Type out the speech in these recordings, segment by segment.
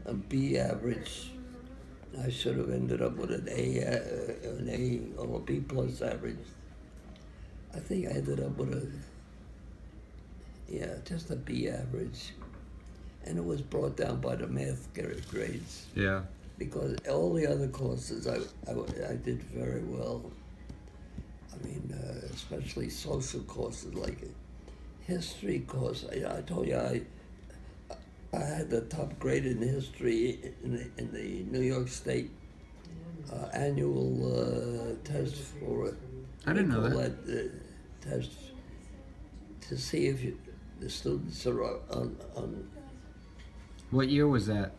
a B average. I should have ended up with an A or a B plus average. I think I ended up with just a B average. And it was brought down by the math grades. Yeah. Because all the other courses I did very well. I mean, especially social courses like history course. I told you I had the top grade in history in the New York State annual test for it. I didn't know that. Test to see if the students are on. What year was that?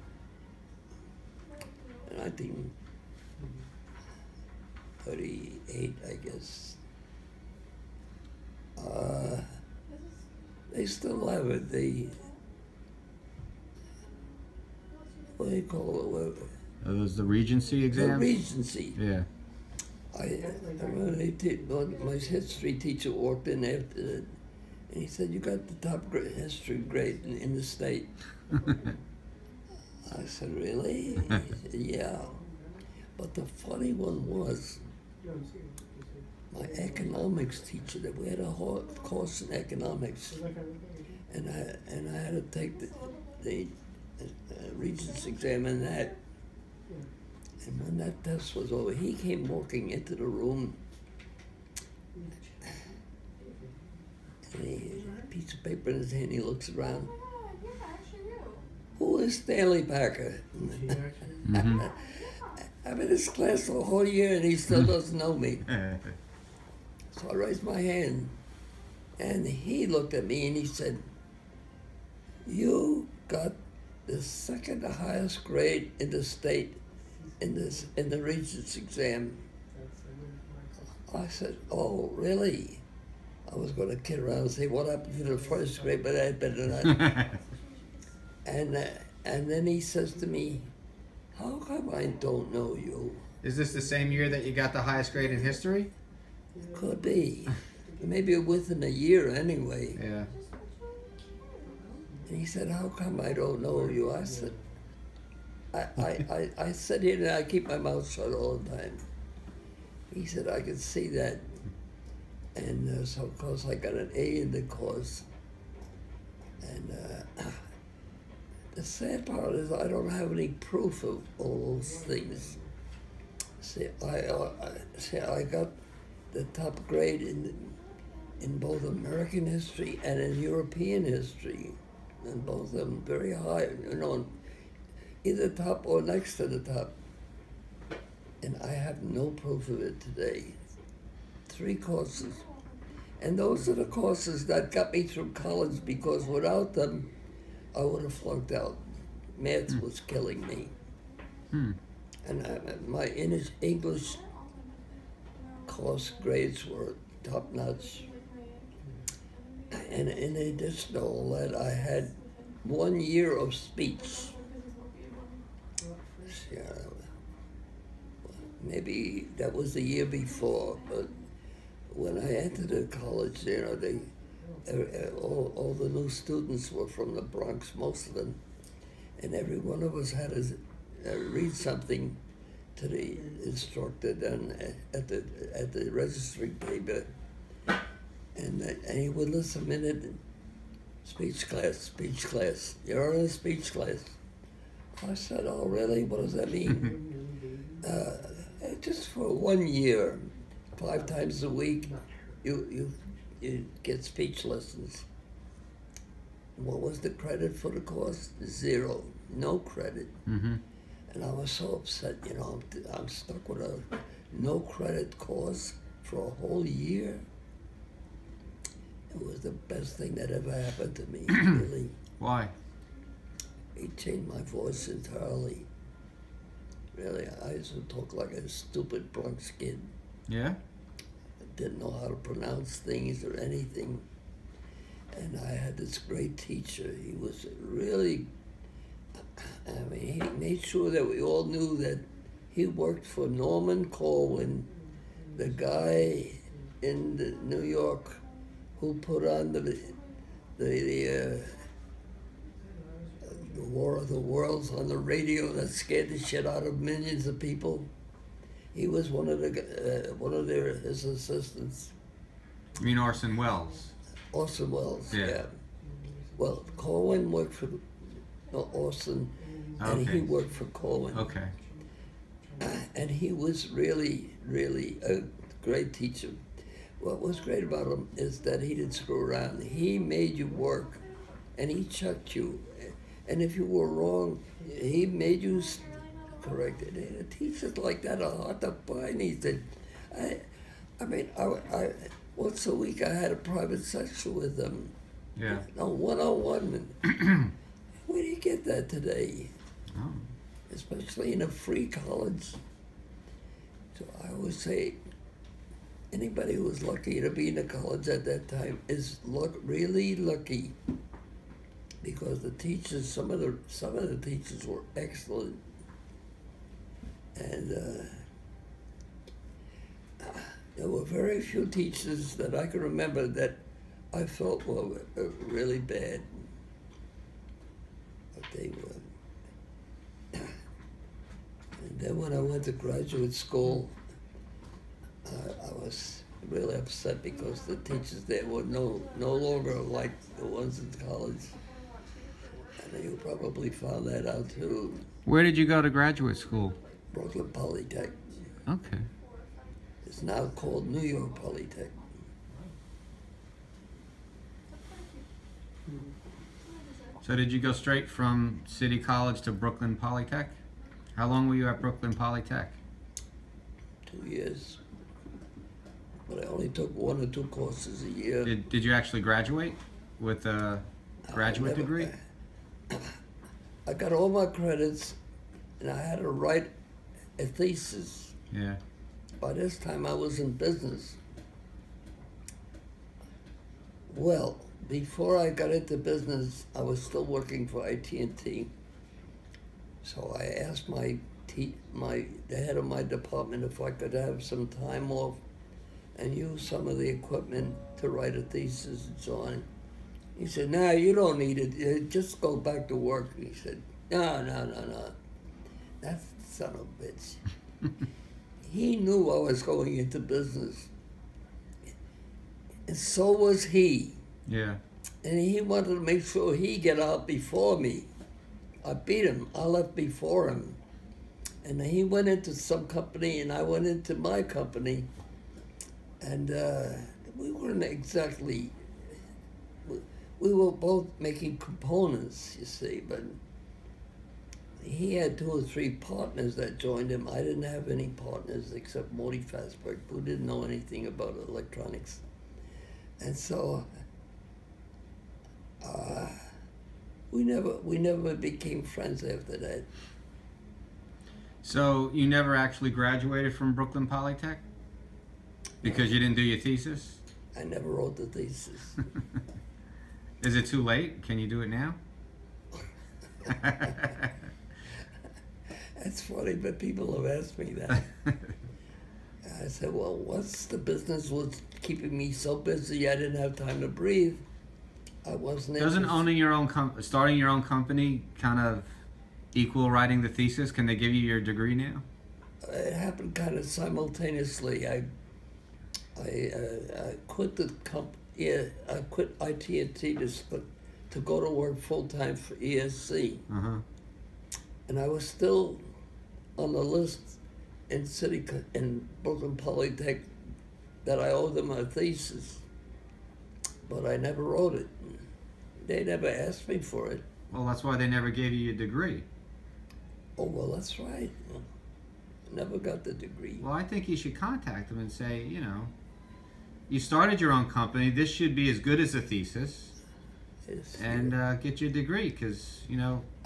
1938, I guess. They still have it. What do you call it? It was the Regency exam? The Regency. Yeah. I remember my history teacher walked in after it, and he said, "You got the top history grade in the state." I said, "Really?" He said, "Yeah." But the funny one was, my economics teacher, that we had a whole course in economics, and I had to take the Regents exam in that. And when that test was over, he came walking into the room, and he had a piece of paper in his hand. He looks around. Who is Stanley Parker? Mm-hmm. I'm in his class for a whole year, and he still doesn't know me. So I raised my hand, and he looked at me and he said, "You got the second highest grade in the state in the Regents exam." I said, "Oh, really?" I was going to kid around and say, "What happened to the first grade?" But I better not. And then he says to me, "How come I don't know you?" Is this the same year that you got the highest grade in history? Could be. Maybe within a year anyway. Yeah. And he said, "How come I don't know you?" I said, I sit here and I keep my mouth shut all the time. He said, "I can see that." And so, of course, I got an A in the course. And the sad part is I don't have any proof of all those things. See, I got the top grade in both American history and in European history, and both of them very high, either top or next to the top. And I have no proof of it today. 3 courses. And those are the courses that got me through college, because without them, I would have flunked out. Math was killing me. And my English course grades were top-notch. And in addition to all that, I had 1 year of speech. Maybe that was the year before, but when I entered the college, all the new students were from the Bronx, most of them, and every one of us had to read something to the instructor down at the registry table, and he would listen a minute. Speech class, you're in a speech class. I said, "Oh, really? What does that mean?" Just for 1 year, 5 times a week, you get speech lessons. What was the credit for the course? 0, no credit. Mm-hmm. And I was so upset, I'm stuck with a no credit course for a whole year. It was the best thing that ever happened to me, really. Why? It changed my voice entirely. Really, I used to talk like a stupid Bronx kid. Yeah? I didn't know how to pronounce things or anything. And I had this great teacher. He was really, he made sure that we all knew that he worked for Norman Corwin, the guy in New York who put on the the War of the Worlds on the radio that scared the shit out of millions of people. He was one of his assistants. You mean Orson Welles? Orson Welles, Yeah. yeah. Well, Corwin worked for Orson, and he Okay. worked for Corwin. Okay. And he was really, really a great teacher. What was great about him is that he didn't screw around. He made you work, and he checked you. And if you were wrong, he made you correct it. And teachers like that are hard to find. He said, I once a week I had a private session with them. Yeah. No, one-on-one. Where do you get that today? Oh. Especially in a free college. So I always say, anybody who was lucky to be in a college at that time is really lucky, because the teachers, some of the teachers were excellent, and there were very few teachers that I can remember that I felt were really bad, but they were. And then when I went to graduate school, I was really upset because the teachers there were no longer like the ones in college. And you probably found that out too. Where did you go to graduate school? Brooklyn Polytech. Okay. It's now called New York Polytech. So did you go straight from City College to Brooklyn Polytech? How long were you at Brooklyn Polytech? 2 years. But I only took 1 or 2 courses a year. Did you actually graduate with a graduate I never- degree? I got all my credits, and I had to write a thesis. Yeah. By this time, I was in business. Well, before I got into business, I was still working for AT&T. So I asked the head of my department if I could have some time off and use some of the equipment to write a thesis and so on. He said, "No, you don't need it. Just go back to work." He said, No. That son of a bitch. He knew I was going into business. And so was he. Yeah. And he wanted to make sure he get out before me. I beat him. I left before him. And he went into some company, and I went into my company. And we weren't exactly... We were both making components, you see, but he had 2 or 3 partners that joined him. I didn't have any partners except Morty Fastberg, who didn't know anything about electronics. And so we never became friends after that. So you never actually graduated from Brooklyn Polytech? Because you didn't do your thesis? I never wrote the thesis. Is it too late? Can you do it now? That's funny, but people have asked me that. I said, well, what's the business was keeping me so busy I didn't have time to breathe. I wasn't Doesn't interested. owning your own starting your own company kind of equal writing the thesis? Can they give you your degree now? It happened kind of simultaneously. I quit the I quit IT&T to go to work full-time for ESC. Uh-huh. And I was still on the list in Brooklyn Polytech that I owed them a thesis, but I never wrote it. They never asked me for it. Well, that's why they never gave you your degree. Oh, well, that's right. Never got the degree. Well, I think you should contact them and say, you started your own company. This should be as good as a thesis, and get your degree, because,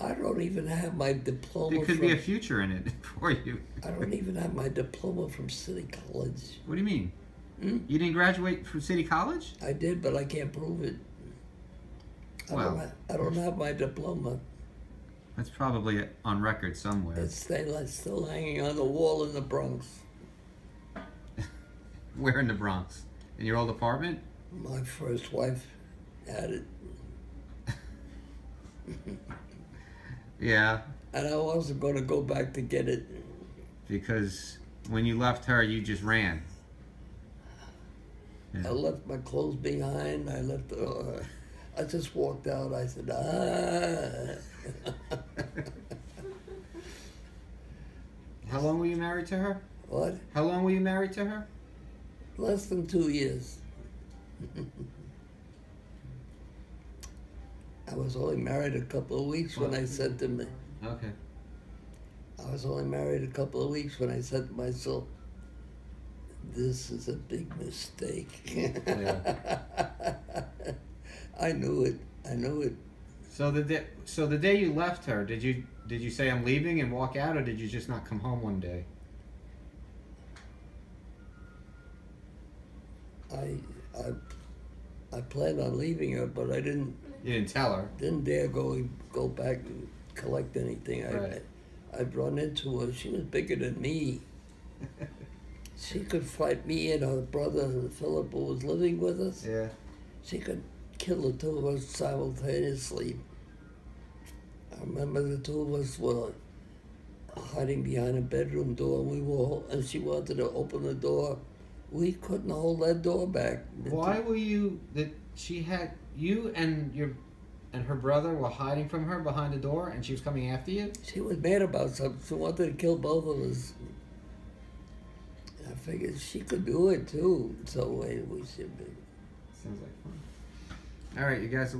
I don't even have my diploma. there could be a future in it for you. I don't even have my diploma from City College. What do you mean? You didn't graduate from City College? I did, but I can't prove it. I don't have my diploma. That's probably on record somewhere. It's still hanging on the wall in the Bronx. Where in the Bronx? In your old apartment? My first wife had it. Yeah. And I wasn't going to go back to get it. Because when you left her, you just ran. I Yeah. left my clothes behind. I just walked out. I said, How long were you married to her? What? How long were you married to her? Less than 2 years. I was only married a couple of weeks when I said to me. Okay. I was only married a couple of weeks when I said to myself, this is a big mistake. Yeah. I knew it. I knew it. So the day you left her, did you say I'm leaving and walk out, or did you just not come home one day? I planned on leaving her, but I didn't. You didn't tell her. Didn't dare go back and collect anything. Right. I'd run into her. She was bigger than me. She could fight me and her brother Philip, who was living with us. Yeah. She could kill the two of us simultaneously. I remember the two of us were hiding behind a bedroom door, and she wanted to open the door. We couldn't hold that door back. Why were you that she had you and her brother were hiding from her behind the door, and she was coming after you? She was mad about something. She wanted to kill both of us. I figured she could do it too. So we should be. Sounds like fun. All right, you guys will leave.